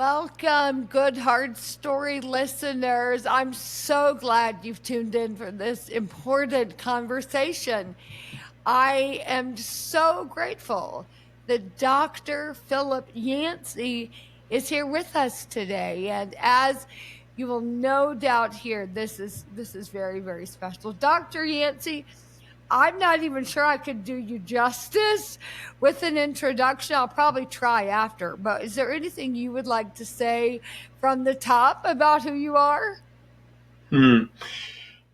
Welcome, GoodHard story listeners. I'm so glad you've tuned in for this important conversation. I am so grateful that Dr. Phillip Yancey is here with us today. And as you will no doubt hear, this is very, very special. Dr. Yancey, I'm not even sure I could do you justice with an introduction. I'll probably try after, but is there anything you would like to say from the top about who you are? Hmm.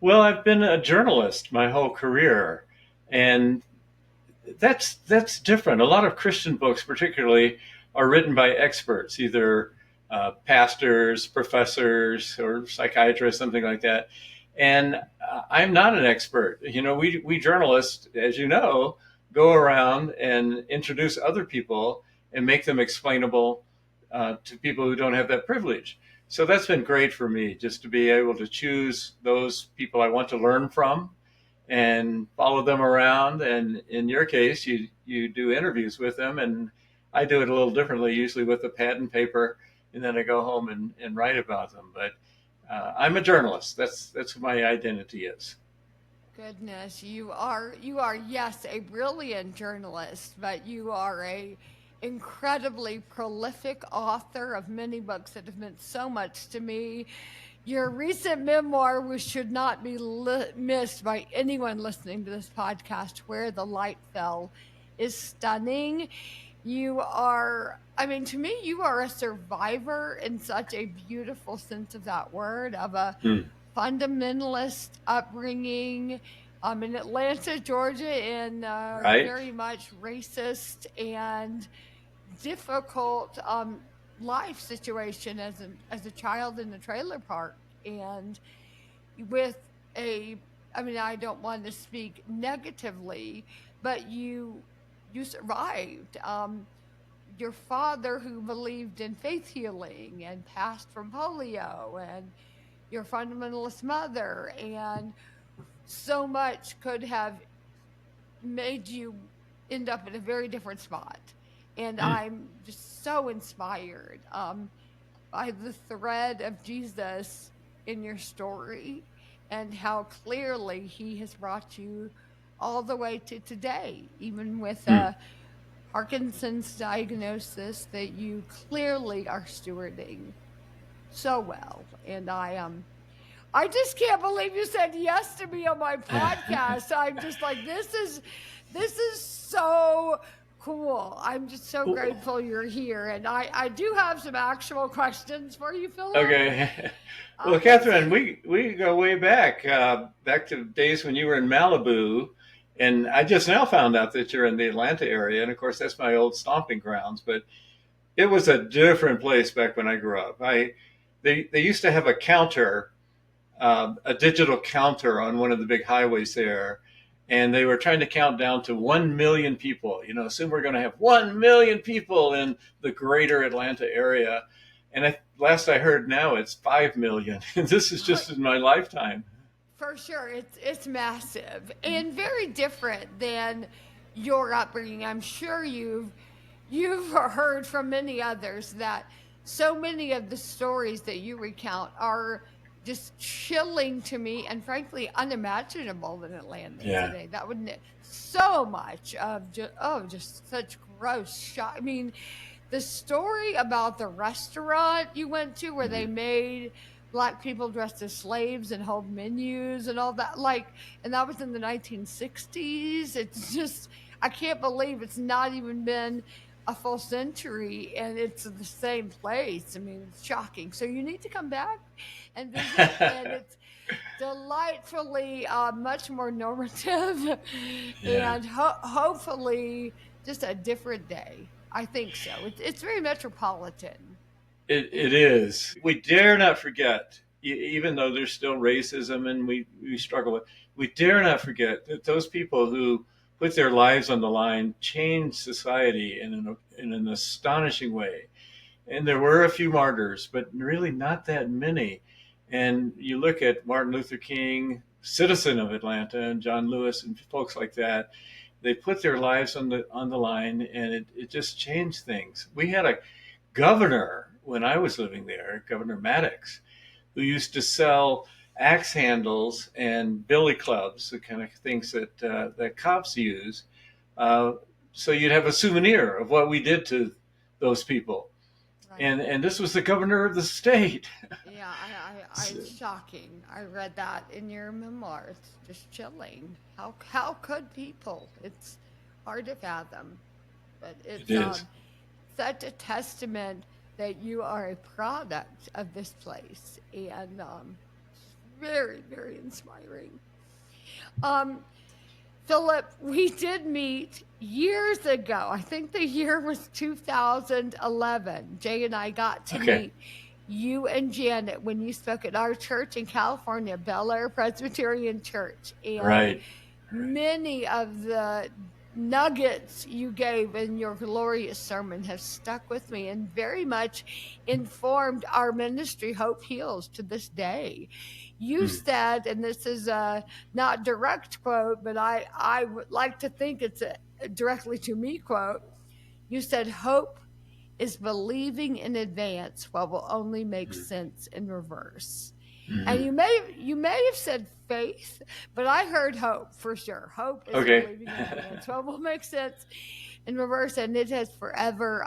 Well, I've been a journalist my whole career, and that's different. A lot of Christian books, particularly, are written by experts, either pastors, professors, or psychiatrists, something like that. And I'm not an expert. We journalists, as you know, go around and introduce other people and make them explainable to people who don't have that privilege. So that's been great for me, just to be able to choose those people I want to learn from and follow them around. And in your case, you do interviews with them, and I do it a little differently, usually with a pad and paper, and then I go home and write about them. But I'm a journalist. That's what my identity is. Goodness, you are yes, a brilliant journalist, but you are a incredibly prolific author of many books that have meant so much to me. Your recent memoir, which should not be missed by anyone listening to this podcast, Where the Light Fell, is stunning. You are, I mean, to me, you are a survivor in such a beautiful sense of that word, of a Hmm. fundamentalist upbringing in Atlanta, Georgia, in Right? very much racist and difficult life situation as a child in the trailer park, and with a, I mean, I don't want to speak negatively, but you survived. Your father, who believed in faith healing and passed from polio, and your fundamentalist mother, and so much could have made you end up in a very different spot. And Hmm. I'm just so inspired by the thread of Jesus in your story and how clearly he has brought you all the way to today, even with Hmm. a Parkinson's diagnosis that you clearly are stewarding so well. And I just can't believe you said yes to me on my podcast. I'm just like, this is so cool. I'm just so grateful you're here. And I do have some actual questions for you, Philip. Okay. Well, Okay, so Catherine, we go way back to days when you were in Malibu, and I just now found out that you're in the Atlanta area, and of course that's my old stomping grounds. But it was a different place back when I grew up. They used to have a counter, a digital counter on one of the big highways there, and they were trying to count down to 1 million people. Soon we're going to have 1 million people in the greater Atlanta area, and last I heard, now it's 5 million. And this is just in my lifetime. for sure, it's massive and very different than your upbringing. I'm sure you've heard from many others that so many of the stories that you recount are just chilling to me and frankly unimaginable in Atlanta Yeah. today. That would so much of just such gross shock. I mean, the story about the restaurant you went to where they Mhm. made black people dressed as slaves and hold menus and all that, like, and that was in the 1960s. It's just, I can't believe it's not even been a full century and it's the same place. I mean, it's shocking. So you need to come back and visit, and it's delightfully much more normative Yeah. and hopefully just a different day. I think so. It's very metropolitan. It is. We dare not forget, even though there's still racism and we struggle with, we dare not forget that those people who put their lives on the line changed society in an astonishing way. And there were a few martyrs, but really not that many. And you look at Martin Luther King, citizen of Atlanta, and John Lewis and folks like that. They put their lives on the line, and it just changed things. We had a governor when I was living there, Governor Maddox, who used to sell axe handles and billy clubs, the kind of things that cops use. Uh, so you'd have a souvenir of what we did to those people. Right. And this was the governor of the state. Yeah, it's shocking. I read that in your memoir. It's just chilling. How could people? It's hard to fathom, but It it's is. such a testament that you are a product of this place, and it's very very inspiring. Um, Philip, we did meet years ago. I think the year was 2011. Jay and I got to Okay. meet you and Janet when you spoke at our church in California, Bel Air Presbyterian Church. And Right. many of the nuggets you gave in your glorious sermon have stuck with me and very much informed our ministry, Hope Heals, to this day. You Mm. said, and this is a not direct quote, but I would like to think it's a directly to me quote. You said, hope is believing in advance what will only make Mm. sense in reverse. And Mm. you may have said faith, but I heard hope for sure. Hope is Okay. believing in advance what will make sense in reverse, and it has forever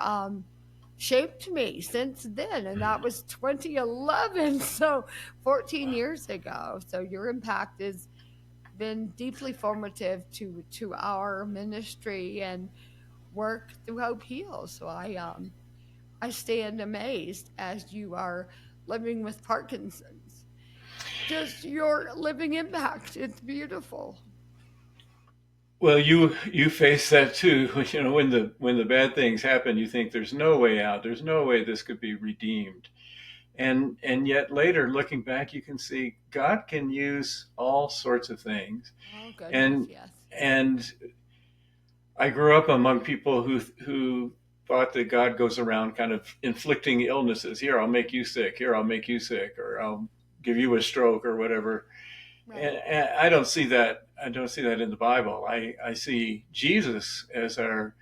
shaped me since then, and that Mm. was 2011, so 14 Wow. years ago. So your impact has been deeply formative to our ministry and work through Hope Heals. So I stand amazed as you are living with Parkinson's. Just your living impact. It's beautiful. Well, you face that too. You know, when the bad things happen, you think there's no way out. There's no way this could be redeemed. And yet later, looking back, you can see God can use all sorts of things. Oh goodness, And yes. and I grew up among people who thought that God goes around kind of inflicting illnesses. Here, I'll make you sick. Here, I'll make you sick, or I'll give you a stroke, or whatever. Right. And I don't see that. I don't see that in the Bible. I see Jesus as our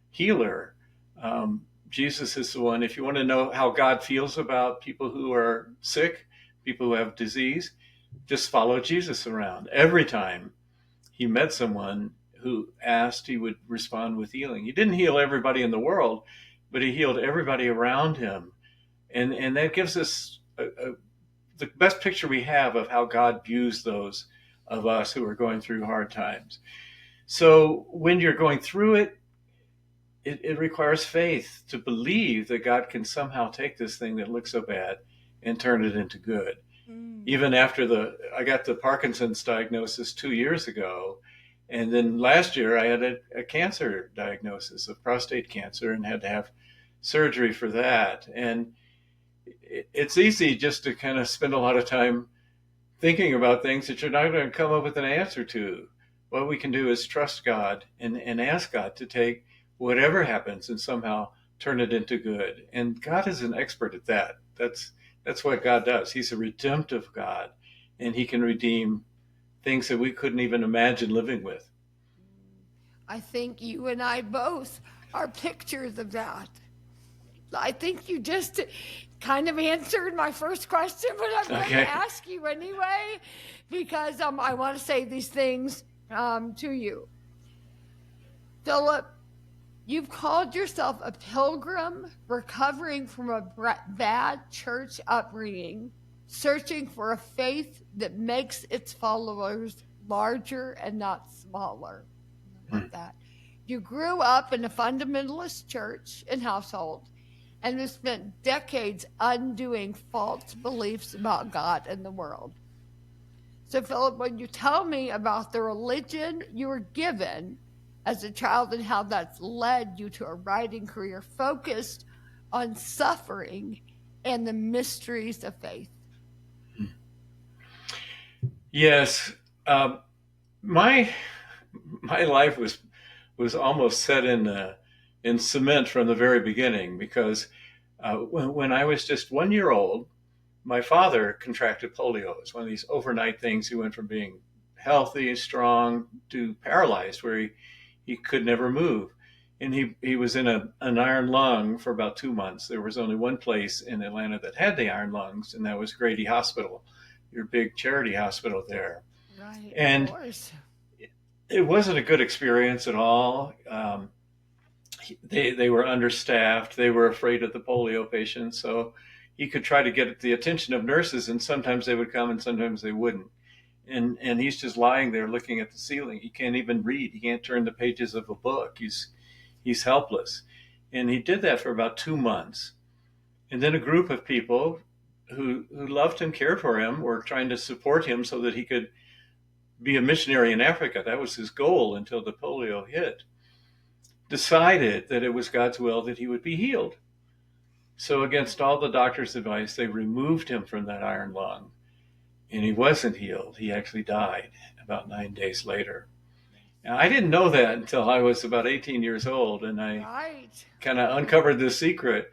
healer. Jesus is the one. If you want to know how God feels about people who are sick, people who have disease, just follow Jesus around. Every time he met someone who asked, he would respond with healing. He didn't heal everybody in the world, but he healed everybody around him, and that gives us the best picture we have of how God views those of us who are going through hard times. So when you're going through it, it requires faith to believe that God can somehow take this thing that looks so bad and turn it into good. Mm. Even after I got the Parkinson's diagnosis 2 years ago, and then last year I had a cancer diagnosis of prostate cancer and had to have surgery for that. And it's easy just to kind of spend a lot of time thinking about things that you're not going to come up with an answer to. What we can do is trust God and ask God to take whatever happens and somehow turn it into good. And God is an expert at that. That's what God does. He's a redemptive God, and he can redeem things that we couldn't even imagine living with. I think you and I both are pictures of that. I think you just kind of answered my first question, but I'm going to Okay. ask you anyway because I want to say these things to you. Philip, you've called yourself a pilgrim recovering from a bad church upbringing, searching for a faith that makes its followers larger and not smaller. I love Hmm. that. You grew up in a fundamentalist church and household and have spent decades undoing false beliefs about God and the world. So, Philip, when you tell me about the religion you were given as a child and how that's led you to a writing career focused on suffering and the mysteries of faith. Yes, um, my my life was almost set in cement from the very beginning because when I was just 1 year old, my father contracted polio. It's one of these overnight things. He went from being healthy, strong, to paralyzed, where he could never move. and he was in an iron lung for about 2 months. There was only one place in Atlanta that had the iron lungs, and that was Grady Hospital, your big charity hospital there. Right, of And course. it wasn't a good experience at all. They were understaffed. They were afraid of the polio patients, so he could try to get the attention of nurses, and sometimes they would come, and sometimes they wouldn't. And he's just lying there looking at the ceiling. He can't even read. He can't turn the pages of a book. He's helpless. And he did that for about 2 months. And then a group of people who loved him, cared for him, were trying to support him so that he could be a missionary in Africa. That was his goal until the polio hit. Decided that it was God's will that he would be healed. So against all the doctor's advice, they removed him from that iron lung. And he wasn't healed. He actually died about 9 days later. And I didn't know that until I was about 18 years old, and I Right. kind of uncovered the secret.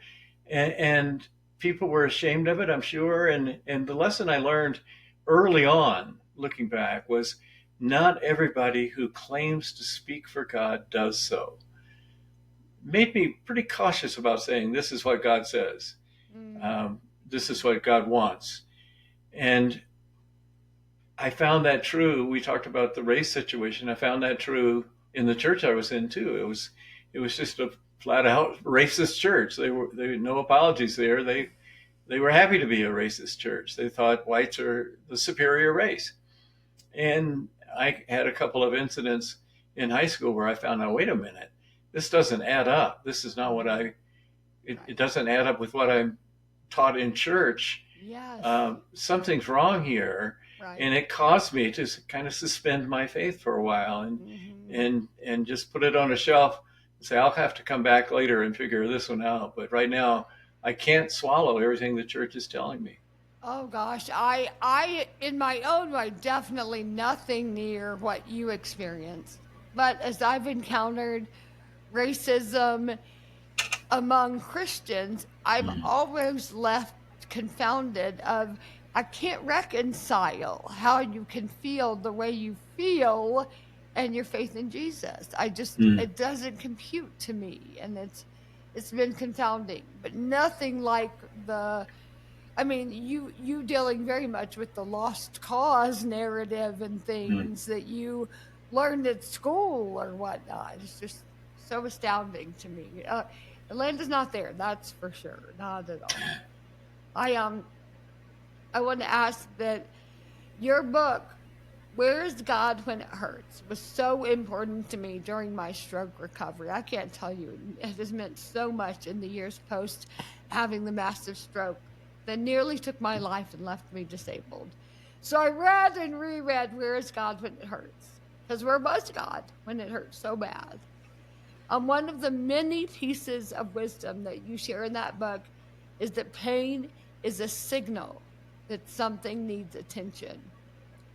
And people were ashamed of it, I'm sure. And the lesson I learned early on, looking back, was not everybody who claims to speak for God does so. Made me pretty cautious about saying, this is what God says. This is what God wants. And I found that true. We talked about the race situation. I found that true in the church I was in too. It was just a flat out racist church. They no apologies there. They were happy to be a racist church. They thought whites are the superior race. And I had a couple of incidents in high school where I found out, wait a minute, this doesn't add up. This is not what it doesn't add up with what I'm taught in church. Yes. Something's wrong here. Right. And it caused me to kind of suspend my faith for a while and just put it on a shelf and say, I'll have to come back later and figure this one out. But right now, I can't swallow everything the church is telling me. Oh gosh, I in my own way, definitely nothing near what you experienced. But as I've encountered racism among Christians, I've always left confounded of I can't reconcile how you can feel the way you feel and your faith in Jesus. I just it doesn't compute to me, and it's been confounding. But nothing like the I mean, you dealing very much with the lost cause narrative and things that you learned at school or whatnot. It's just so astounding to me. Atlanta's not there, that's for sure, not at all. I I want to ask that your book, Where is God When It Hurts, was so important to me during my stroke recovery. I can't tell you, it has meant so much in the years post having the massive stroke that nearly took my life and left me disabled. So I read and reread Where is God When It Hurts? Because where was God when it hurts so bad? One of the many pieces of wisdom that you share in that book is that pain is a signal that something needs attention.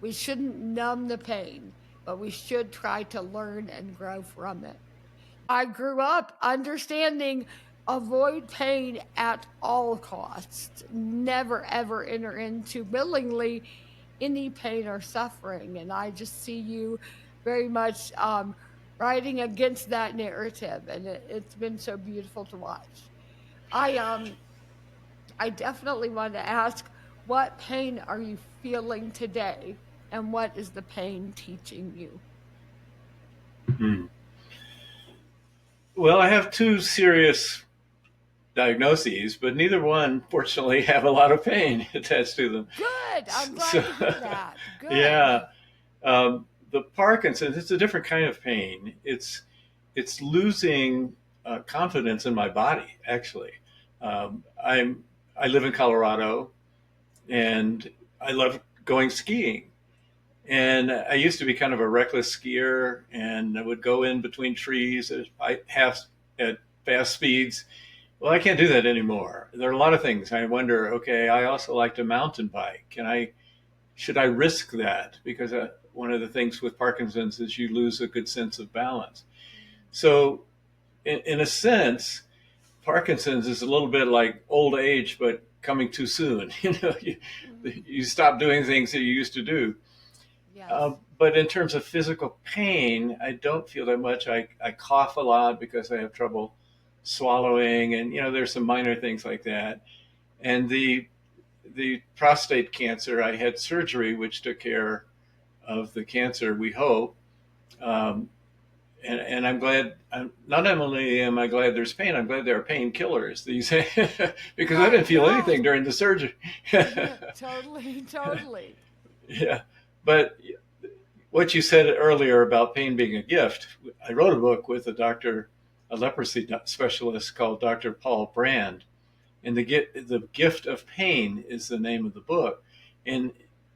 We shouldn't numb the pain, but we should try to learn and grow from it. I grew up understanding avoid pain at all costs. Never, ever enter into willingly any pain or suffering. And I just see you very much writing against that narrative. And it's been so beautiful to watch. I definitely want to ask, what pain are you feeling today? And what is the pain teaching you? Well, I have two serious diagnoses, but neither one, fortunately, have a lot of pain attached to them. Good. I'm glad to hear that. Good. Yeah. The Parkinson's, it's a different kind of pain. It's losing confidence in my body, actually. I live in Colorado, and I love going skiing. And I used to be kind of a reckless skier, and I would go in between trees at fast speeds. Well, I can't do that anymore. There are a lot of things. I wonder, okay, I also like to mountain bike. Should I risk that? Because one of the things with Parkinson's is you lose a good sense of balance. So in a sense, Parkinson's is a little bit like old age, but coming too soon. You stop doing things that you used to do. Yes. But in terms of physical pain, I don't feel that much. I cough a lot because I have trouble swallowing, and there's some minor things like that. And the prostate cancer, I had surgery which took care of the cancer, we hope. Um, and I'm glad. Not only am I glad there's pain, I'm glad there are painkillers these because I I didn't feel anything know. during the surgery. Totally, totally. Yeah, but what you said earlier about pain being a gift, I wrote a book with a leprosy specialist called Dr. Paul Brand, and the gift of pain is the name of the book. And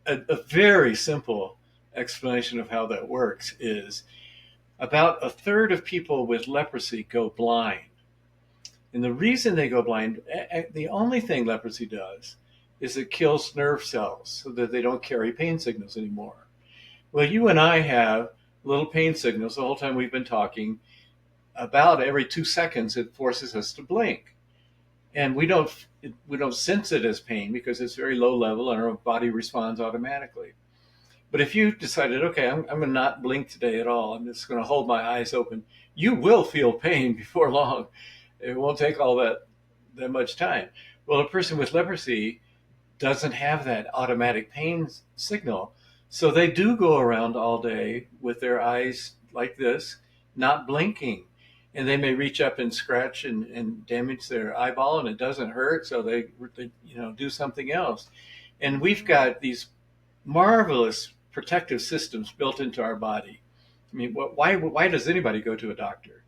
a very simple explanation of how that works is about a third of people with leprosy go blind. And the reason they go blind, the only thing leprosy does is it kills nerve cells so that they don't carry pain signals anymore. Well, you and I have little pain signals the whole time we've been talking. About every 2 seconds, it forces us to blink. And we don't sense it as pain because it's very low level and our body responds automatically. But if you decided, okay, I'm going to not blink today at all, I'm just going to hold my eyes open, you will feel pain before long. It won't take all that much time. Well, a person with leprosy doesn't have that automatic pain signal. So they do go around all day with their eyes like this, not blinking. And they may reach up and scratch and damage their eyeball and it doesn't hurt. So they do something else. And we've got these marvelous protective systems built into our body. I mean, why does anybody go to a doctor?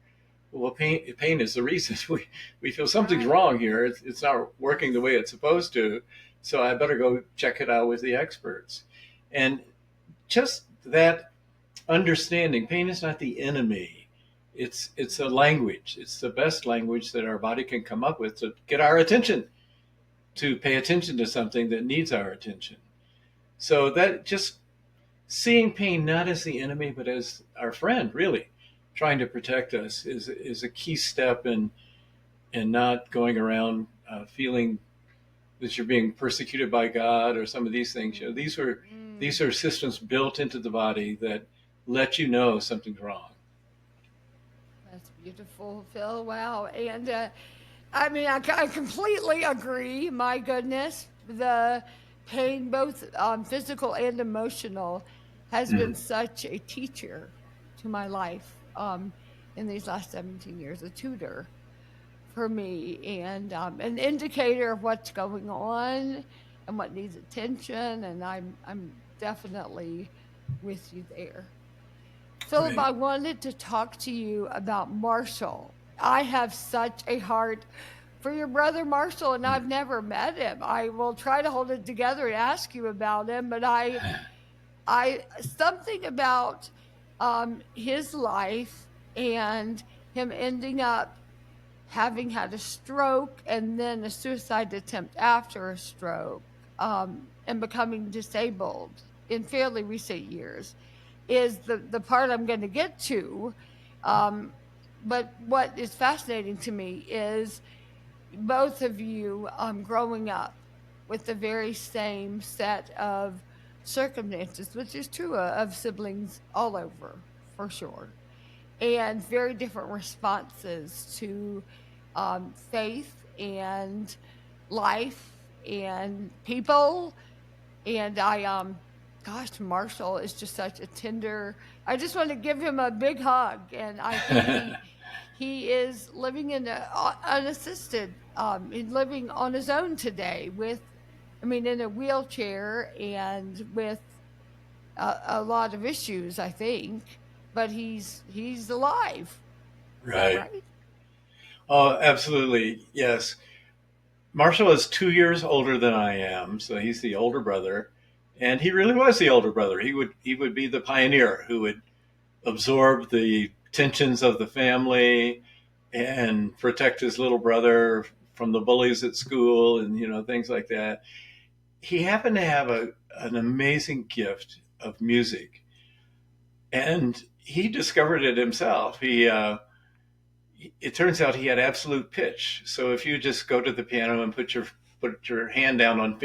Well, pain is the reason. We feel something's Right. wrong here. It's not working the way it's supposed to. So I better go check it out with the experts. And just that understanding, pain is not the enemy. It's a language. It's the best language that our body can come up with to get our attention, to pay attention to something that needs our attention. So that just seeing pain not as the enemy, but as our friend, really trying to protect us is a key step in not going around feeling that you're being persecuted by God or some of these things. These are systems built into the body that let you know something's wrong. That's beautiful, Phil. Wow. And I mean, I completely agree. My goodness. The pain, both physical and emotional, has been Mm. such a teacher to my life in these last 17 years, a tutor for me, and an indicator of what's going on and what needs attention. And I'm definitely with you there. Philip, Right. I wanted to talk to you about Marshall. I have such a heart for your brother Marshall, and I've never met him. I will try to hold it together and ask you about him, but I something about his life and him ending up having had a stroke and then a suicide attempt after a stroke, and becoming disabled in fairly recent years is the part I'm going to get to. Um, but what is fascinating to me is both of you growing up with the very same set of circumstances, which is true of siblings all over, for sure, and very different responses to faith and life and people. And gosh, Marshall is just such a tender. I just want to give him a big hug, and I think he is living in a unassisted. He's living on his own today with, I mean, in a wheelchair and with a lot of issues, I think. But he's alive. Is that Right. right? Oh, absolutely. Yes. Marshall is 2 years older than I am, so he's the older brother, and he really was the older brother. He would be the pioneer who would absorb the tensions of the family and protect his little brother from the bullies at school and things like that. He happened to have an amazing gift of music, and he discovered it himself. It turns out he had absolute pitch. So if you just go to the piano and put your hand down on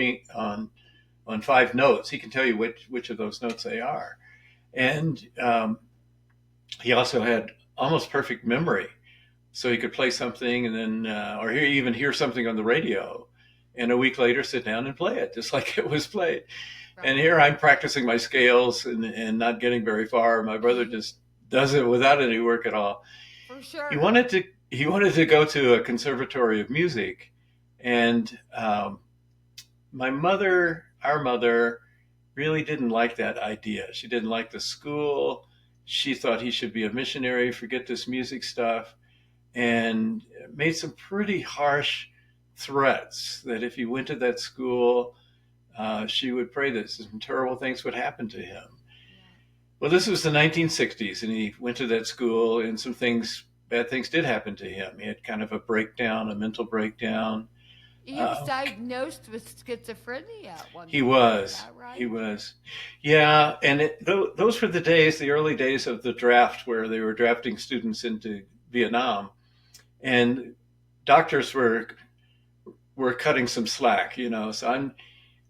5 notes, he can tell you which of those notes they are. And he also had almost perfect memory. So he could play something and then, or even hear something on the radio, and a week later sit down and play it just like it was played. And Right. here I'm practicing my scales and not getting very far. My brother just does it without any work at all. For He sure. wanted to he wanted to go to a conservatory of music, and our mother, really didn't like that idea. She didn't like the school. She thought he should be a missionary, forget this music stuff, and made some pretty harsh threats that if he went to that school, she would pray that some terrible things would happen to him. Yeah. Well, this was the 1960s, and he went to that school, and bad things did happen to him. He had kind of a breakdown, a mental breakdown. He was Uh, diagnosed with schizophrenia at one he point. Is was, that he right? was, yeah. And those were the days, the early days of the draft, where they were drafting students into Vietnam, and doctors were cutting some slack, you know. So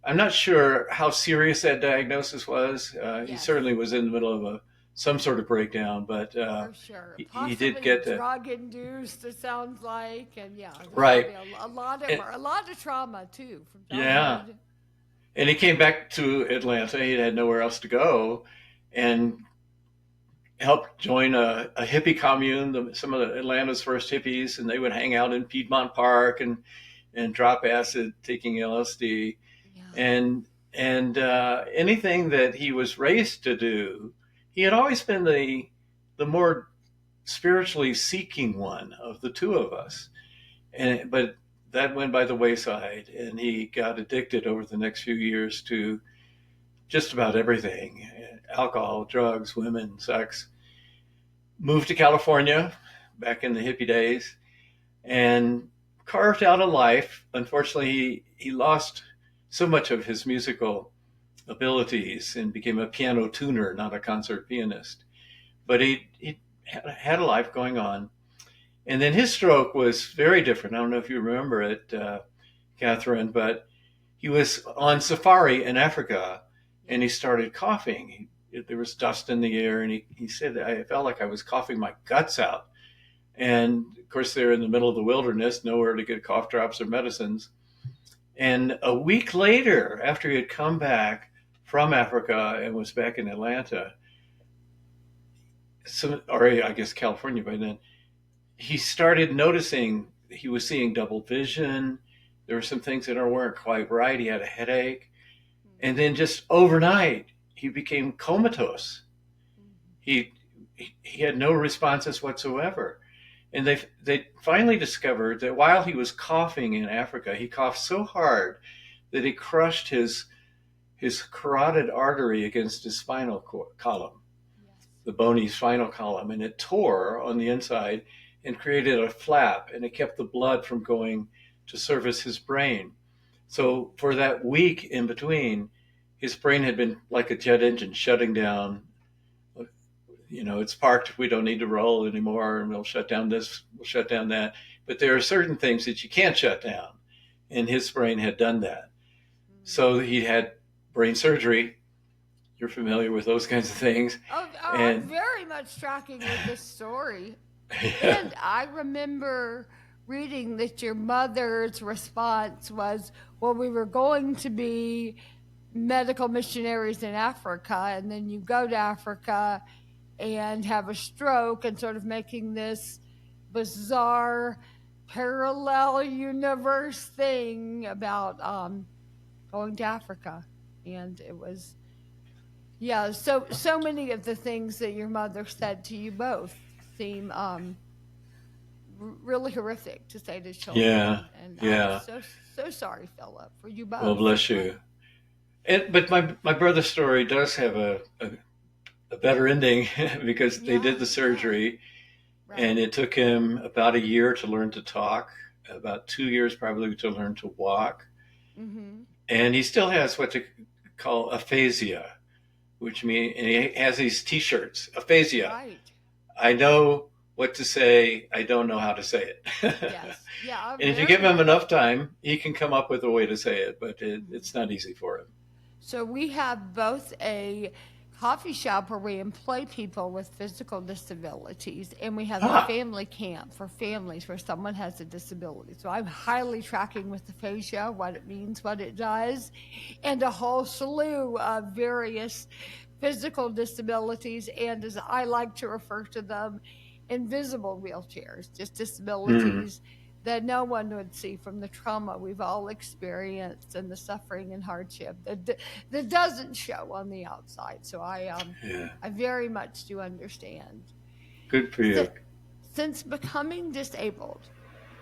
I'm not sure how serious that diagnosis was. He Yes, certainly was in the middle of some sort of breakdown, but for sure. he did Possibly get to drug induced. It sounds like, and yeah, there's right. probably a And, a lot of trauma too from yeah, childhood. and he came back to Atlanta. He had nowhere else to go, and helped join a hippie commune, some of the Atlanta's first hippies, and they would hang out in Piedmont Park and drop acid, taking LSD, Yeah. and anything that he was raised to do. He had always been the more spiritually seeking one of the two of us, but that went by the wayside, and he got addicted over the next few years to just about everything: alcohol, drugs, women, sex. Moved to California back in the hippie days and carved out a life. Unfortunately, he lost so much of his musical abilities and became a piano tuner, not a concert pianist. But he had a life going on. And then his stroke was very different. I don't know if you remember it, Catherine, but he was on safari in Africa and he Yes. started coughing. There was dust in the air, and he said, I felt like I was coughing my guts out. And of course, they're in the middle of the wilderness, nowhere to get cough drops or medicines. And a week later, after he had come back from Africa and was back in Atlanta, or I guess California by then, he started noticing he was seeing double vision. There were some things that weren't quite right. He had a headache. And then just overnight, he became comatose. Mm-hmm. He he had no responses whatsoever. And they finally discovered that while he was coughing in Africa, he coughed so hard that he crushed his carotid artery against his spinal column, Yes. the bony spinal column, and it tore on the inside and created a flap, and it kept the blood from going to service his brain. So for that week in between, his brain had been like a jet engine shutting down. You know, it's parked. We don't need to roll anymore, and we'll shut down this, we'll shut down that. But there are certain things that you can't shut down, and his brain had done that. Mm. So he had brain surgery. You're familiar with those kinds of things, I'm and very much tracking with this story. yeah, And I remember reading that your mother's response was, well, we were going to be medical missionaries in Africa, and then you go to Africa and have a stroke, and sort of making this bizarre parallel universe thing about going to Africa. And it was, yeah, so many of the things that your mother said to you both seem really horrific to say to yeah, children. And I'm yeah. so sorry, Philip, for you Well, both. bless you. But my brother's story does have a better ending because they did Yeah, the yeah, surgery, and right. it took him about a year to learn to talk, about 2 years probably to learn to walk, Mm-hmm. and he still has what they call aphasia, which means, and he has these T-shirts, aphasia. Right. I know what to say, I don't know how to say it. Yes. Yeah, And if you give very. him enough time, he can come up with a way to say it, but Mhm. it's not easy for him. So we have both a coffee shop where we employ people with physical disabilities, and we have a Ah, family camp for families where someone has a disability. So I'm highly tracking with the fascia, what it means, what it does, and a whole slew of various physical disabilities, and as I like to refer to them, invisible wheelchairs, just hmm, disabilities that no one would see from the trauma we've all experienced and the suffering and hardship that doesn't show on the outside. So yeah, I very much do understand. good for Si- you. Since becoming disabled,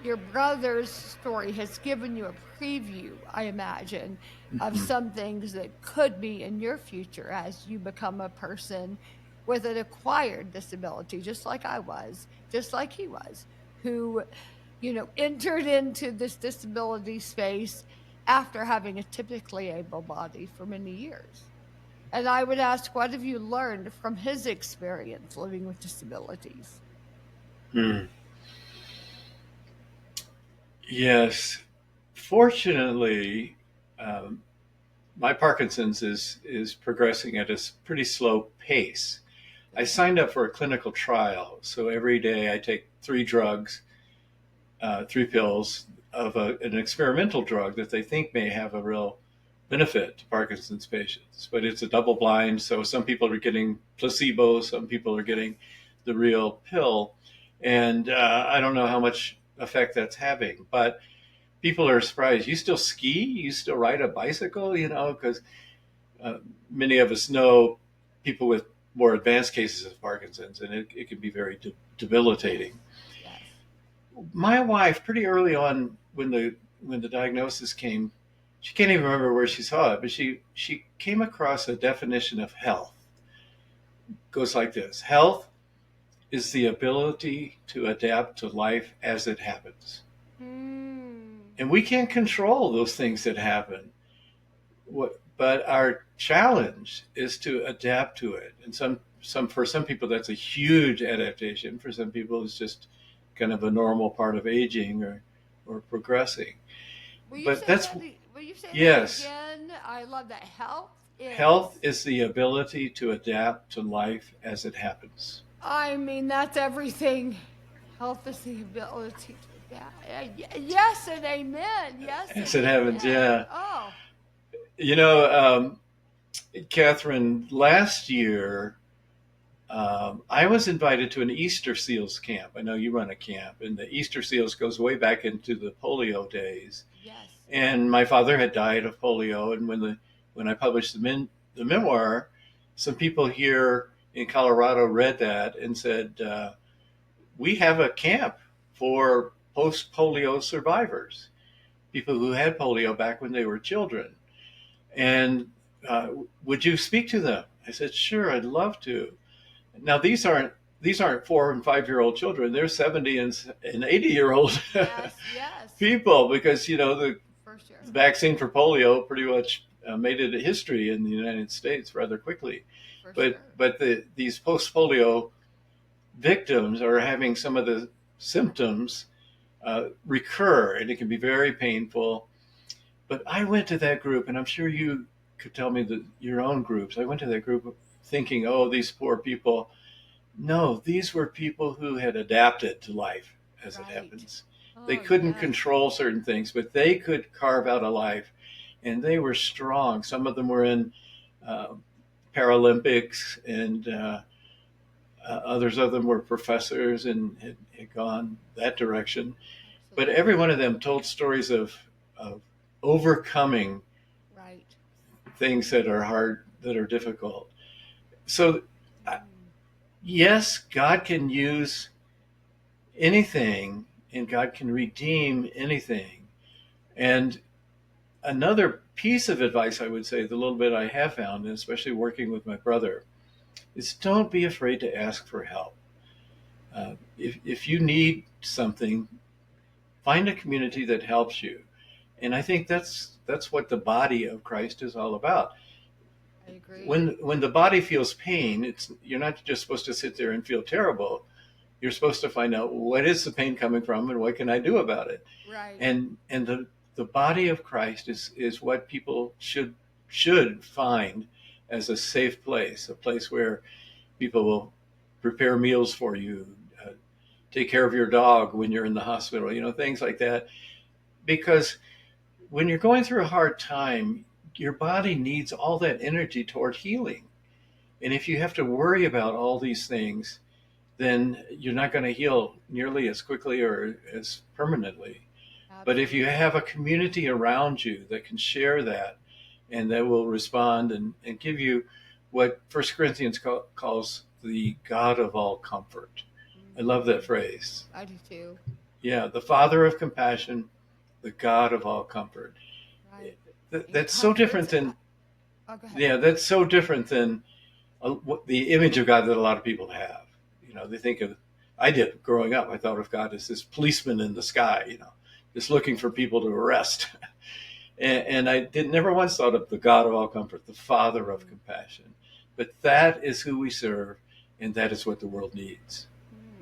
your brother's story has given you a preview, I imagine, of Mhm. some things that could be in your future as you become a person with an acquired disability, just like I was, just like he was, who, entered into this disability space after having a typically able body for many years. And I would ask, what have you learned from his experience living with disabilities? Hmm. Yes, fortunately, um, my Parkinson's is progressing at a pretty slow pace. I Good. signed up for a clinical trial, so every day I take three drugs, three pills of an experimental drug that they think may have a real benefit to Parkinson's patients. But it's a double blind, so some people are getting placebo, some people are getting the real pill, and I don't know how much effect that's having. But people are surprised. You still ski? You still ride a bicycle? Because uh, many of us know people with more advanced cases of Parkinson's, and it can be very Yes. debilitating. Yes. My wife, pretty early on when the diagnosis came, she can't even remember where she saw it, but she came across a definition of health. It goes like this: health is the ability to adapt to life as it happens. Hmm. And we can't control those things that happen. But our challenge is to adapt to it. And some for some people that's a huge adaptation. For some people it's just kind of a normal part of aging or progressing. But that's Will you say that yes, again? I love that. Health health is. is the ability to adapt to life as it happens. I mean, that's everything. Health is the ability to adapt. Yes and amen. Yes As and it happens, amen. yeah. Oh, You know, Catherine, last year I was invited to an Easter Seals camp. I know you run a camp, and the Easter Seals goes way back into the polio days. yes. And my father had died of polio, and when I published the memoir, some people here in Colorado read that and said, "We have a camp for post polio survivors, people who had polio back when they were children, and would you speak to them?" I said, "Sure, I'd love to." Now these aren't 4 and 5 year old children. They're 70 and 80-year-old Yes, yes. people because For sure. the vaccine for polio pretty much made it a history in the United States rather quickly. For But sure. but these post polio victims are having some of the symptoms recur, and it can be very painful. But I went to that group, and I'm sure you could tell me your own groups. I went to that group thinking, oh, these poor people. No, these were people who had adapted to life as it Right. happens. They Oh, couldn't yes. control certain things, but they could carve out a life, and they were strong. Some of them were in uh, Paralympics, and others of them were professors and had gone that direction. But every Absolutely. one of them told stories of overcoming Right. things that are hard, that are difficult. So, Mm. yes, God can use anything and God can redeem anything. And another piece of advice I would say, the little bit I have found, and especially working with my brother, is don't be afraid to ask for help. If you need something, find a community that helps you. And I think that's what the body of Christ is all about. I agree. When the body feels pain, it's you're not just supposed to sit there and feel terrible. You're supposed to find out what is the pain coming from and what can I do about it. Right. And the body of Christ is what people should find as a safe place, a place where people will prepare meals for you, uh, take care of your dog when you're in the hospital, things like that. Because when you're going through a hard time, your body needs all that energy toward healing. And if you have to worry about all these things, then you're not going to heal nearly as quickly or as permanently. But if you Absolutely. have a community around you that can share that and that will respond and give you what First Corinthians calls the God of all comfort. I love that Mhm. phrase. I do too. Yeah, the Father of compassion, the God of all comfort. Right. He That's so comforts. different than, Oh, go ahead. yeah, that's so different than what the image of God that a lot of people have. They think of, I did growing up, I thought of God as this policeman in the sky, just looking for people to arrest. And I did never once thought of the God of all comfort, the Father of compassion. But that is who we serve, and that is what the world needs.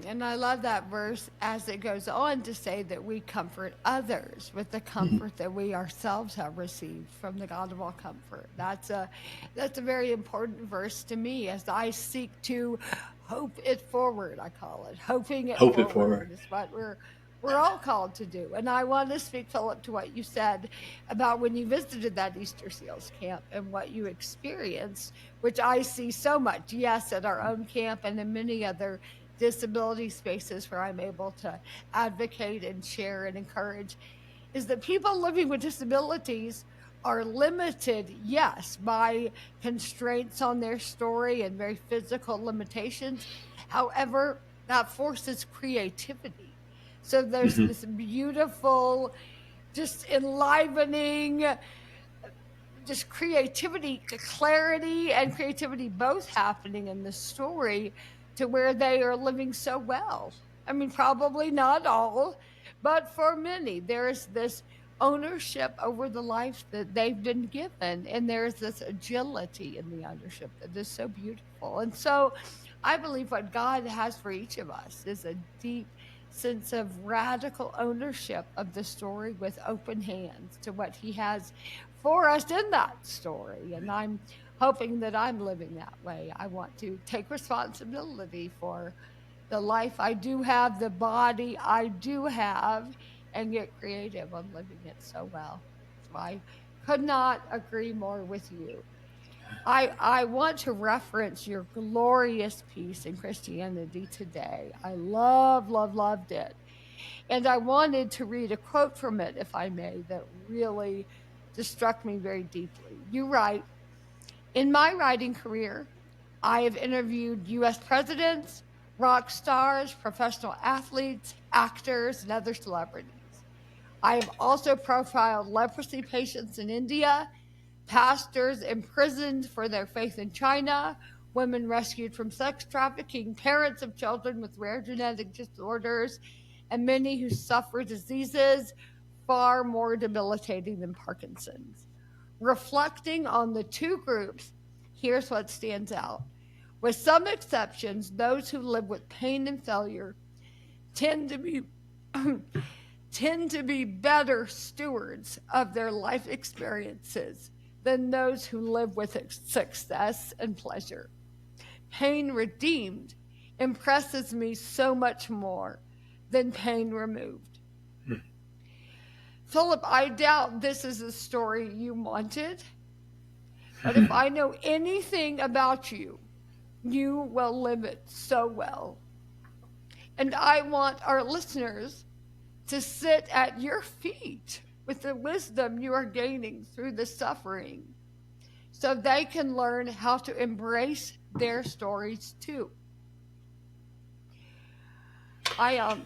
And I love that verse as it goes on to say that we comfort others with the Mhm. comfort that we ourselves have received from the God of all comfort. That's a very important verse to me as I seek to hope it forward, I call it. Hoping it Hope it forward. forward is what we're all called to do. And I want to speak, Philip, to what you said about when you visited that Easter Seals camp and what you experienced, which I see so much, yes, at our own camp and in many other disability spaces where I'm able to advocate and share and encourage, is that people living with disabilities are limited, yes, by constraints on their story and very physical limitations. However, that forces creativity. So there's Hmm. this beautiful, just enlivening, just creativity, clarity, and creativity both happening in the story to where they are living so well. I mean, probably not all, but for many, there's this ownership over the life that they've been given. And there's this agility in the ownership that is so beautiful. And so I believe what God has for each of us is a deep sense of radical ownership of the story with open hands to what He has for us in that story. And I'm hoping that I'm living that way. I want to take responsibility for the life I do have, the body I do have, and get creative on living it so well. So I could not agree more with you. I want to reference your glorious piece in Christianity Today. I loved it. And I wanted to read a quote from it, if I may, that really just struck me very deeply. You write, in my writing career, I have interviewed US presidents, rock stars, professional athletes, actors, and other celebrities. I have also profiled leprosy patients in India, pastors imprisoned for their faith in China, women rescued from sex trafficking, parents of children with rare genetic disorders, and many who suffer diseases far more debilitating than Parkinson's. Reflecting on the two groups, here's what stands out. With some exceptions, those who live with pain and failure tend to be tend to be better stewards of their life experiences than those who live with success and pleasure. Pain redeemed impresses me so much more than pain removed. Philip, I doubt this is a story you wanted, but if I know anything about you, you will live it so well. And I want our listeners to sit at your feet with the wisdom you are gaining through the suffering so they can learn how to embrace their stories too. I am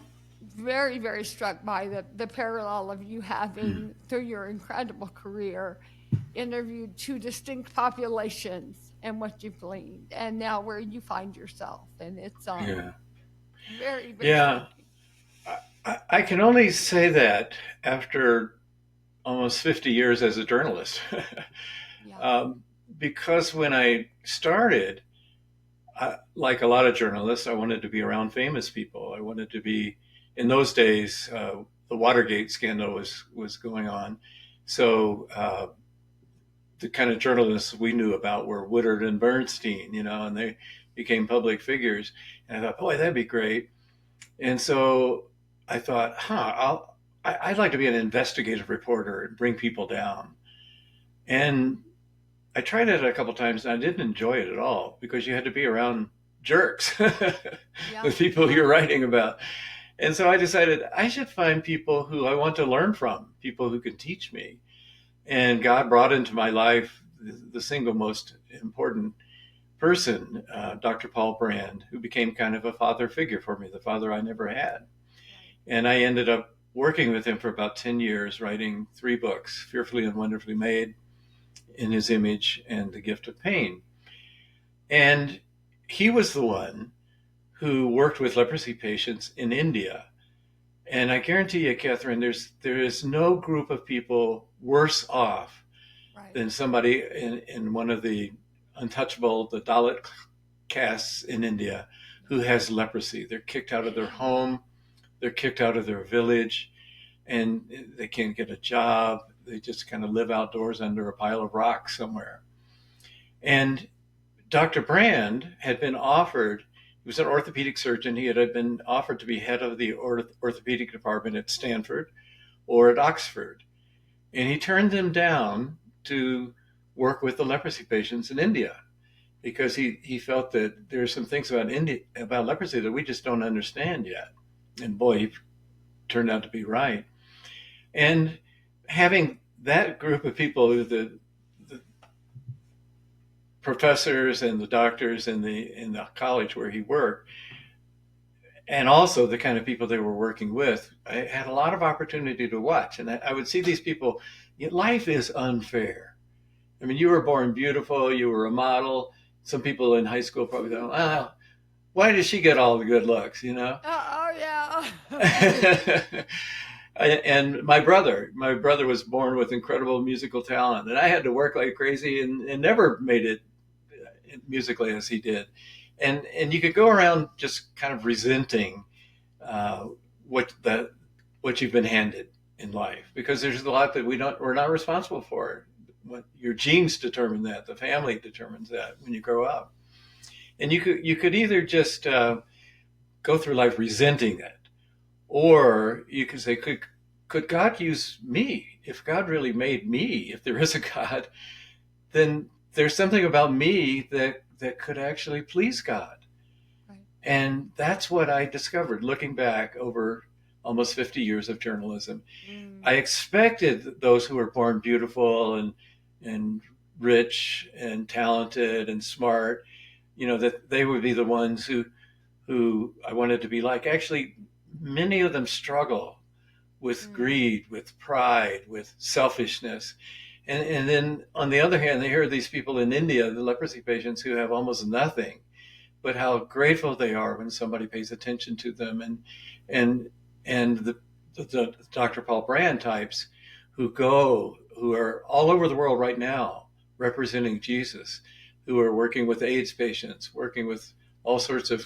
very struck by the parallel of you having, through your incredible career, interviewed two distinct populations and what you've gleaned, and now where you find yourself. And it's Yeah. very Yeah. striking. I can only say that after almost 50 years as a journalist. Yeah. um, because when I started, like a lot of journalists, I wanted to be around famous people. I wanted to be, in those days, the Watergate scandal was going on. So the kind of journalists we knew about were Woodard and Bernstein, and they became public figures. And I thought, boy, that'd be great. And so I thought, I'd like to be an investigative reporter and bring people down. And I tried it a couple times and I didn't enjoy it at all because you had to be around jerks, Yeah. the people you're writing about. And so I decided I should find people who I want to learn from, people who can teach me. And God brought into my life the single most important person, Dr. Paul Brand, who became kind of a father figure for me, the father I never had. Right. And I ended up working with him for about 10 years, writing 3 books, Fearfully and Wonderfully Made, In His Image, and The Gift of Pain. And he was the one who worked with leprosy patients in India. And I guarantee you, Catherine, there is no group of people worse off Right. than somebody in one of the untouchable, the Dalit castes in India, who has leprosy. They're kicked out of their home, they're kicked out of their village, and they can't get a job. They just kind of live outdoors under a pile of rocks somewhere. And Dr. Brand had been offered, he was an orthopedic surgeon, he had been offered to be head of the orthopedic department at Stanford or at Oxford. And he turned them down to work with the leprosy patients in India because he felt that there are some things about leprosy that we just don't understand yet. And boy, he turned out to be right. And having that group of people, the professors and the doctors in the college where he worked, and also the kind of people they were working with, I had a lot of opportunity to watch. And I would see these people. Life is unfair. I mean, you were born beautiful. You were a model. Some people in high school probably thought, "Oh, why does she get all the good looks?" Oh, yeah. And my brother was born with incredible musical talent, and I had to work like crazy and never made it musically as he did. And you could go around just kind of resenting uh, what you've been handed in life, because there's a lot that we're not responsible for. What your genes determine that, the family determines that when you grow up, and you could either just go through life resenting it, or you could say, could God use me? If God really made me, if there is a God, then there's something about me that could actually please God. Right. And that's what I discovered looking back over almost 50 years of journalism. I expected those who were born beautiful and rich and talented and smart, that they would be the ones who I wanted to be like. Actually, many of them struggle with greed, with pride, with selfishness. And then on the other hand, they hear these people in India, the leprosy patients, who have almost nothing, but how grateful they are when somebody pays attention to them. And the Dr. Paul Brand types who are all over the world right now representing Jesus, who are working with AIDS patients, working with all sorts of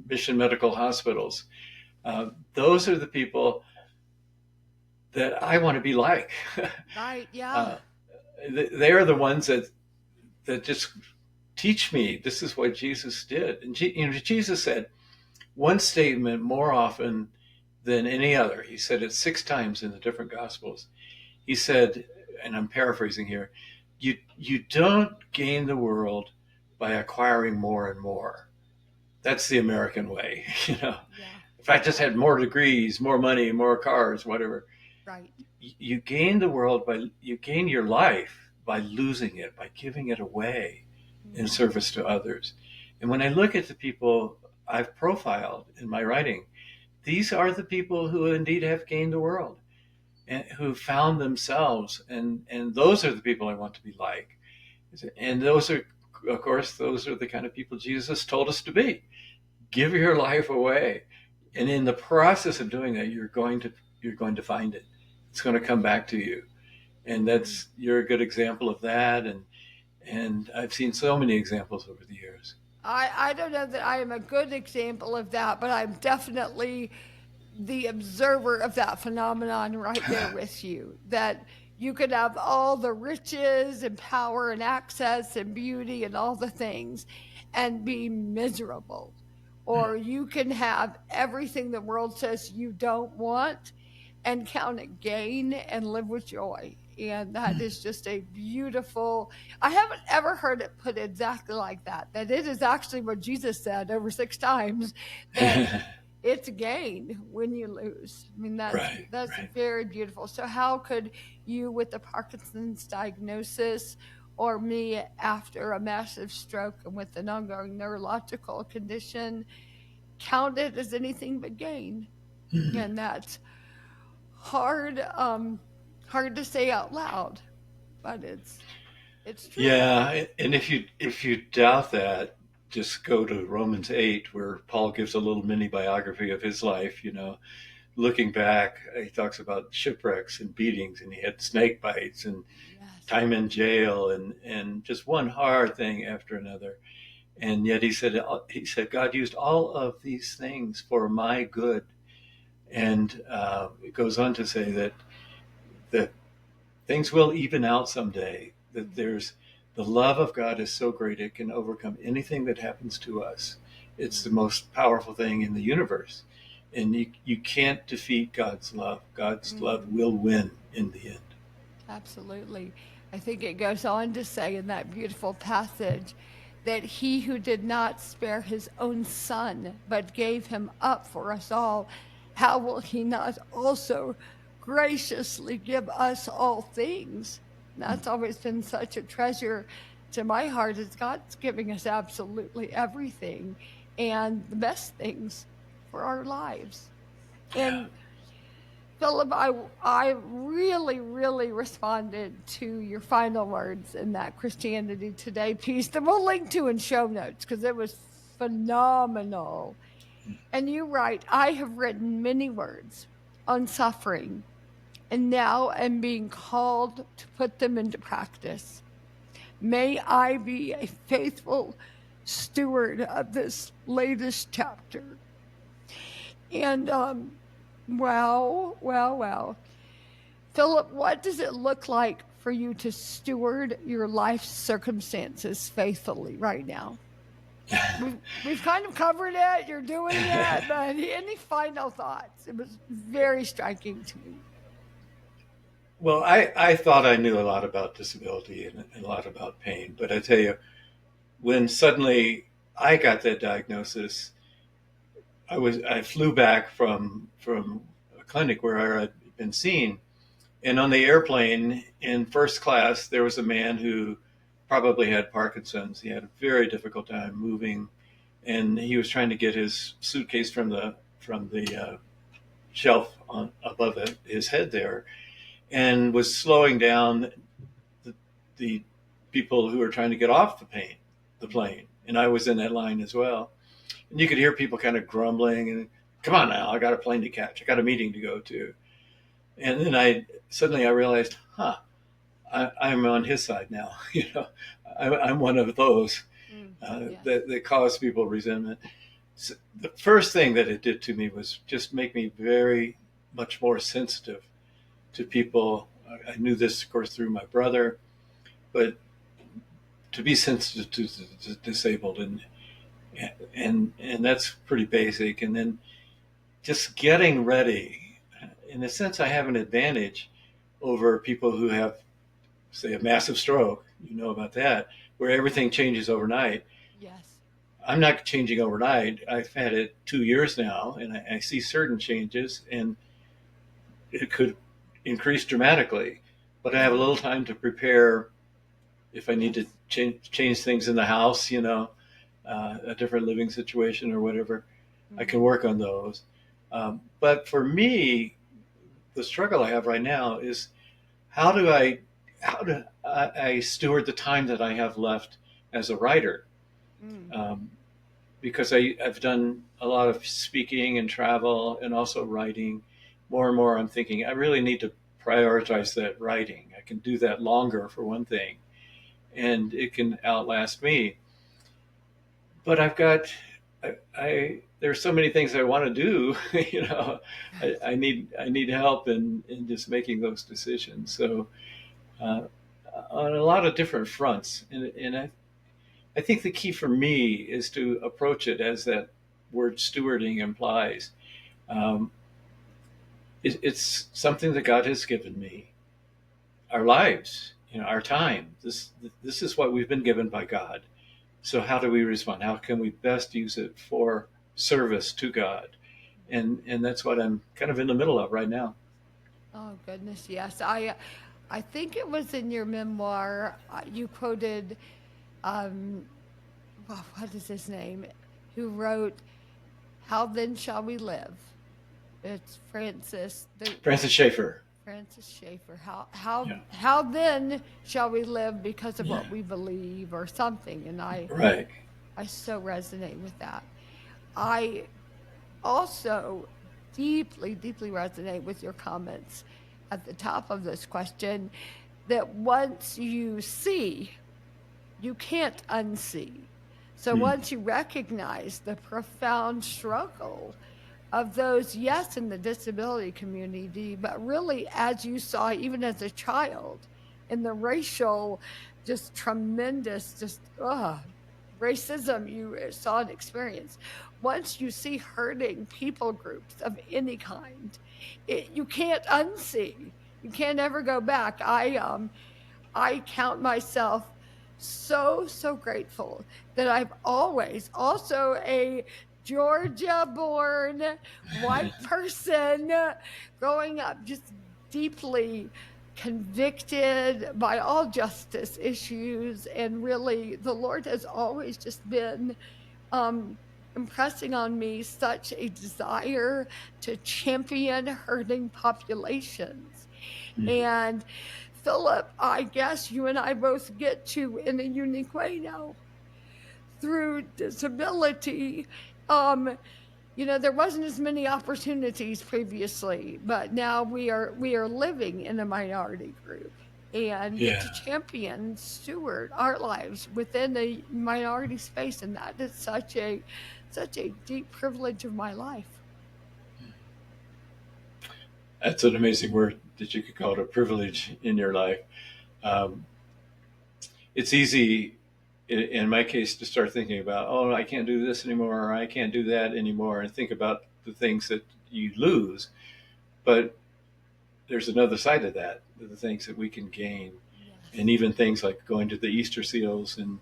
mission medical hospitals. Those are the people that I want to be like. Right. Yeah. They are the ones that just teach me this is what Jesus did. And Jesus said one statement more often than any other. He said it 6 times in the different Gospels. He said, and I'm paraphrasing here, you don't gain the world by acquiring more and more. That's the American way, Yeah. If I just had more degrees, more money, more cars, whatever. Right. You gain the world you gain your life by losing it, by giving it away in service to others. And when I look at the people I've profiled in my writing, these are the people who indeed have gained the world and who found themselves. And those are the people I want to be like. And those are, of course, those are the kind of people Jesus told us to be. Give your life away. And in the process of doing that, you're going to find it. It's going to come back to you. And you're a good example of that. And I've seen so many examples over the years. I don't know that I am a good example of that, but I'm definitely the observer of that phenomenon right there with you. That You could have all the riches and power and access and beauty and all the things and be miserable. Or you can have everything the world says you don't want and count it gain and live with joy. And that is just a beautiful, I haven't ever heard it put exactly like that, that it is actually what Jesus said over 6 times, that it's gain when you lose. I mean, Right, that's right. very beautiful. So how could you with the Parkinson's diagnosis, or me after a massive stroke and with an ongoing neurological condition, count it as anything but gain? Mhm. And that's hard hard to say out loud, but it's true. Yeah, and if you doubt that, just go to Romans 8, where Paul gives a little mini biography of his life. Looking back, he talks about shipwrecks and beatings, and he had snake bites and Yes. time in jail, and just one hard thing after another. And yet he said God used all of these things for my good. And it goes on to say that things will even out someday. That there's the love of God is so great it can overcome anything that happens to us. It's the most powerful thing in the universe, and you can't defeat God's love. God's love Mm, will win in the end. absolutely. I think it goes on to say in that beautiful passage that he who did not spare his own son, but gave him up for us all, how will he not also graciously give us all things? And that's always been such a treasure to my heart, is God's giving us absolutely everything and the best things for our lives. Yeah. And Philip, I really, really responded to your final words in that Christianity Today piece that we'll link to in show notes because it was phenomenal. And you write, I have written many words on suffering, and now am being called to put them into practice. May I be a faithful steward of this latest chapter. And wow. Philip, what does it look like for you to steward your life circumstances faithfully right now? We've kind of covered it. You're doing it, but any final thoughts? It was very striking to me. Well, I thought I knew a lot about disability and a lot about pain, but I tell you, when suddenly I got that diagnosis, I flew back from a clinic where I had been seen, and on the airplane in first class there was a man who probably had Parkinson's. He had a very difficult time moving, and he was trying to get his suitcase from the shelf above his head there, and was slowing down the people who were trying to get off the plane, and I was in that line as well. And you could hear people kind of grumbling and, come on now, I got a plane to catch, I got a meeting to go to. And then I realized, I'm on his side now. I'm one of those Yes. that cause people resentment. So the first thing that it did to me was just make me very much more sensitive to people. I knew this, of course, through my brother, but to be sensitive to the disabled, and that's pretty basic. And then just getting ready. In a sense, I have an advantage over people who have, say, a massive stroke. You know about that, where everything changes overnight. Yes. I'm not changing overnight. I've had it 2 years now, and I see certain changes, and it could increase dramatically. But I have a little time to prepare if I need to Yes. change things in the house, a different living situation or whatever. I can Mm-hmm. work on those. But for me, the struggle I have right now is how do I steward the time that I have left as a writer? Mm. Um, because I've done a lot of speaking and travel and also writing. More and more, I'm thinking I really need to prioritize that writing. I can do that longer, for one thing, and it can outlast me. But I there's so many things I want to do. you know, I need help in just making those decisions. So uh, on a lot of different fronts, and I think the key for me is to approach it as that word stewarding implies. Um, it's something that God has given me, our lives, our time. This is what we've been given by God. So how do we respond? How can we best use it for service to God? And that's what I'm kind of in the middle of right now. Oh goodness, yes. I think it was in your memoir you quoted um what is his name? Who wrote "How Then Shall We Live?" It's Francis Schaeffer. Francis Schaeffer. Yeah. How then shall we live because of Yeah. what we believe or something? And Right. I so resonate with that. I also deeply, deeply resonate with your comments at the top of this question that once you see, you can't unsee. So Mm. once you recognize the profound struggle of those, yes, in the disability community, but really, as you saw, even as a child, in the racial, just tremendous, racism you saw and experienced. Once you see hurting people groups of any kind, you can't unsee. You can't ever go back. I count myself so grateful that I've always also a Georgia born white person growing up just deeply convicted by all justice issues. And really, the Lord has always just been um, impressing on me such a desire to champion hurting populations. Mm. And Philip, I guess you and I both get to, in a unique way now, through disability. Um, there wasn't as many opportunities previously, but now we are living in a minority group and get to Yeah. champion, steward our lives within a minority space, and that is such a deep privilege of my life. That's an amazing word that you could call it a privilege in your life. Um, it's easy, in my case, to start thinking about, oh, I can't do this anymore, or I can't do that anymore, and think about the things that you lose. But there's another side of that, the things that we can gain, and Yes. even things like going to the Easter seals and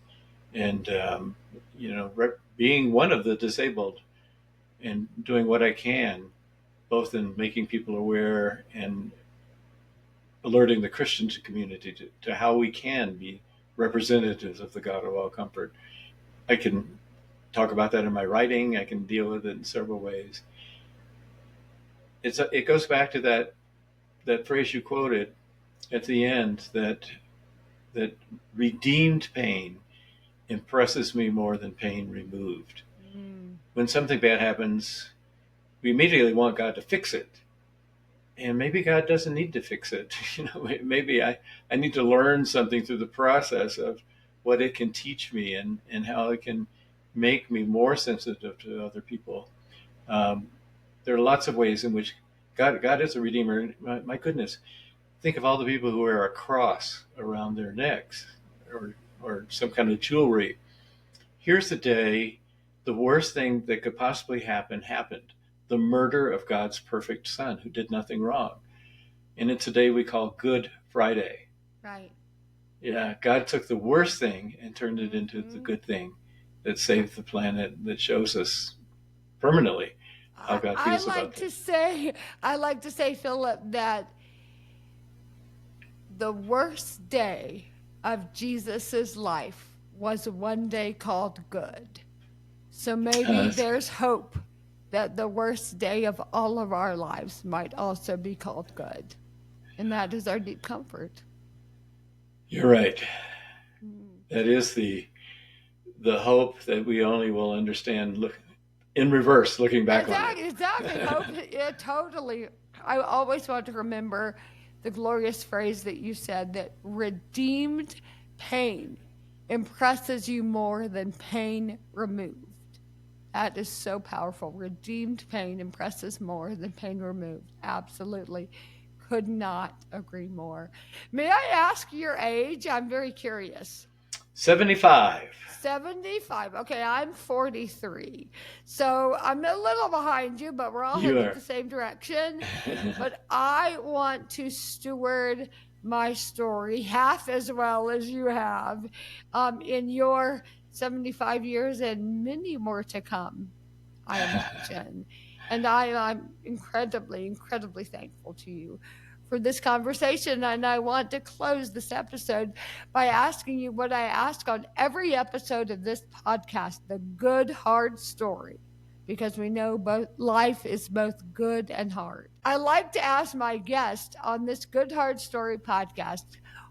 being one of the disabled and doing what I can, both in making people aware and alerting the Christian community to how we can be representatives of the God of all comfort. I can talk about that in my writing. I can deal with it in several ways. It goes back to that phrase you quoted at the end, that redeemed pain impresses me more than pain removed. Mm, When something bad happens, we immediately want God to fix it. And maybe God doesn't need to fix it. Maybe I need to learn something through the process of what it can teach me and how it can make me more sensitive to other people. Um, there are lots of ways in which God is a redeemer. My goodness, think of all the people who wear a cross around their necks or some kind of jewelry. Here's the day the worst thing that could possibly happen happened: the murder of God's perfect Son who did nothing wrong. And it's a day we call Good Friday. right. Yeah, God took the worst thing and turned it into the Hmm. good thing that saved the planet, that shows us permanently how God I feels about like to things. say, Philip, that the worst day of Jesus's life was one day called good. So maybe Uh, there's hope that the worst day of all of our lives might also be called good. And that is our deep comfort. you're right. Mm. That is the hope that we only will understand in reverse, looking back on it. Exactly, exactly. Hope, yeah, totally. I always want to remember the glorious phrase that you said that redeemed pain impresses you more than pain removed. That is so powerful. Redeemed pain impresses more than pain removed. Absolutely. Could not agree more. May I ask your age? I'm very curious. 75. 75. Okay, I'm 43. So I'm a little behind you, but we're all You headed are. the same direction. But I want to steward my story half as well as you have in your 75 years and many more to come, I imagine. And I'm incredibly, incredibly thankful to you for this conversation. And I want to close this episode by asking you what I ask on every episode of this podcast, the good, hard story, because we know both life is both good and hard. I like to ask my guest on this Good Hard Story podcast,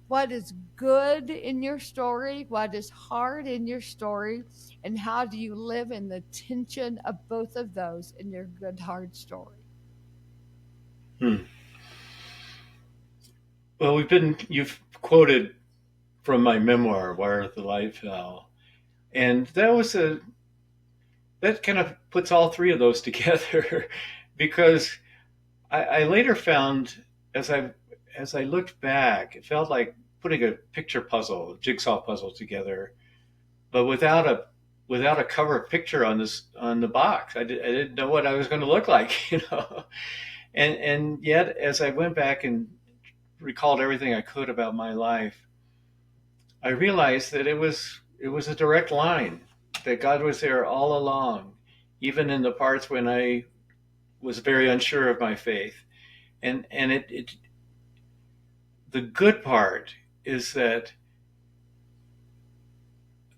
what is good in your story? What is hard in your story? And how do you live in the tension of both of those in your good, hard story? Hmm. Well, you've quoted from my memoir, Where the Light Fell. And that kind of puts all three of those together because I later found as I looked back, it felt like putting a picture puzzle, a jigsaw puzzle together, but without a cover picture on the box. I didn't know what I was going to look like, And yet, as I went back and recalled everything I could about my life, I realized that it was a direct line, that God was there all along, even in the parts when I was very unsure of my faith. And the good part is that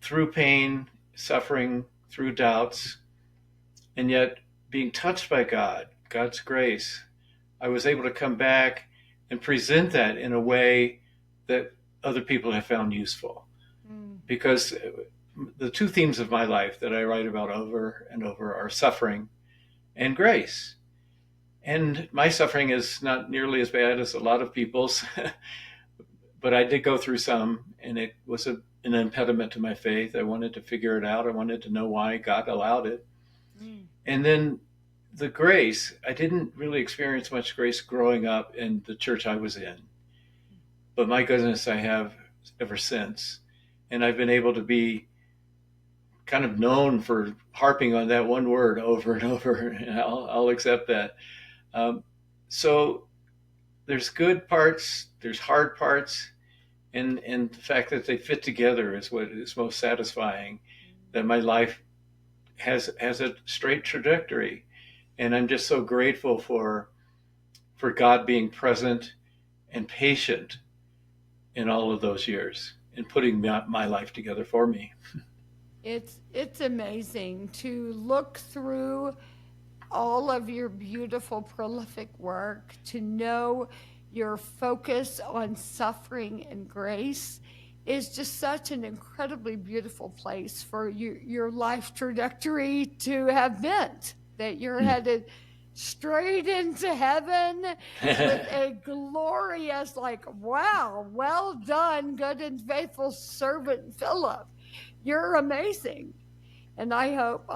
through pain, suffering, through doubts, and yet being touched by God's grace, I was able to come back and present that in a way that other people have found useful. Mm. Because the two themes of my life that I write about over and over are suffering and grace. And my suffering is not nearly as bad as a lot of people's, but I did go through some, and it was an impediment to my faith. I wanted to figure it out. I wanted to know why God allowed it. Mm. And then the grace, I didn't really experience much grace growing up in the church I was in. But my goodness, I have ever since. And I've been able to be kind of known for harping on that one word over and over, and I'll accept that. So there's good parts, there's hard parts, and the fact that they fit together is what is most satisfying. That my life has a straight trajectory, and I'm just so grateful for God being present and patient in all of those years and putting my life together for me. It's amazing to look through all of your beautiful, prolific work, to know your focus on suffering and grace is just such an incredibly beautiful place for your life trajectory to have meant that you're headed straight into heaven with a glorious, like, wow, well done, good and faithful servant Phillip. You're amazing. And I hope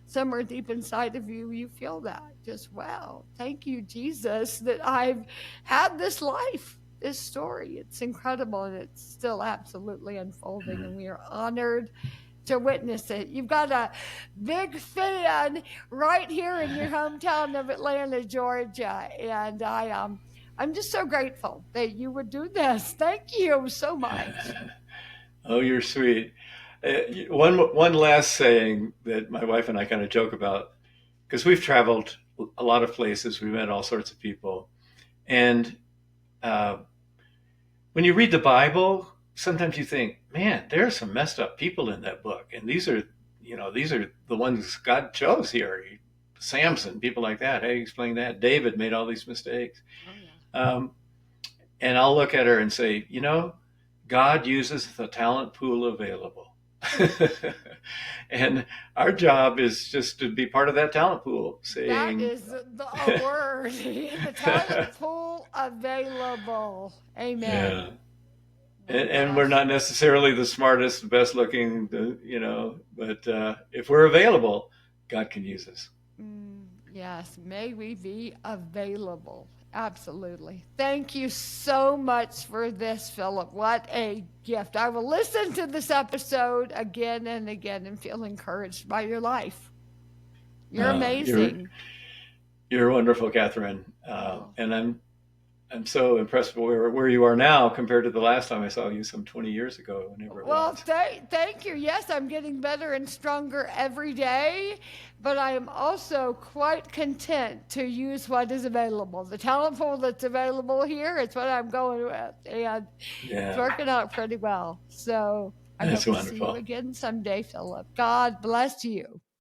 somewhere deep inside of you, you feel that. Just, wow, thank you, Jesus, that I've had this life, this story. It's incredible, and it's still absolutely unfolding, and we are honored to witness it. You've got a big fan right here in your hometown of Atlanta, Georgia, and I'm just so grateful that you would do this. Thank you so much. Oh, you're sweet. One last saying that my wife and I kind of joke about, because we've traveled a lot of places, we met all sorts of people, and uh, when you read the Bible, sometimes you think, man, there are some messed up people in that book, and these are the ones God chose here. Samson, people like that. Hey, explain that. David made all these mistakes. Oh, yeah. And I'll look at her and say, God uses the talent pool available. And our job is just to be part of that talent pool, That saying, is a word. The talent pool available. Amen. yeah. Oh, And we're gosh. not necessarily the smartest, best looking, but if we're available, God can use us. Yes, may we be available. Absolutely. Thank you so much for this, Philip. What a gift. I will listen to this episode again and again and feel encouraged by your life. You're Uh, you're amazing. you're wonderful, Catherine, Oh. and I'm so impressed with where you are now compared to the last time I saw you some 20 years ago, whenever it Well, was. thank you. Yes, I'm getting better and stronger every day, but I am also quite content to use what is available. The talent pool that's available here is what I'm going with, and it's Yeah, working out pretty well. So I that's hope to see you wonderful. again someday, Philip. God bless you.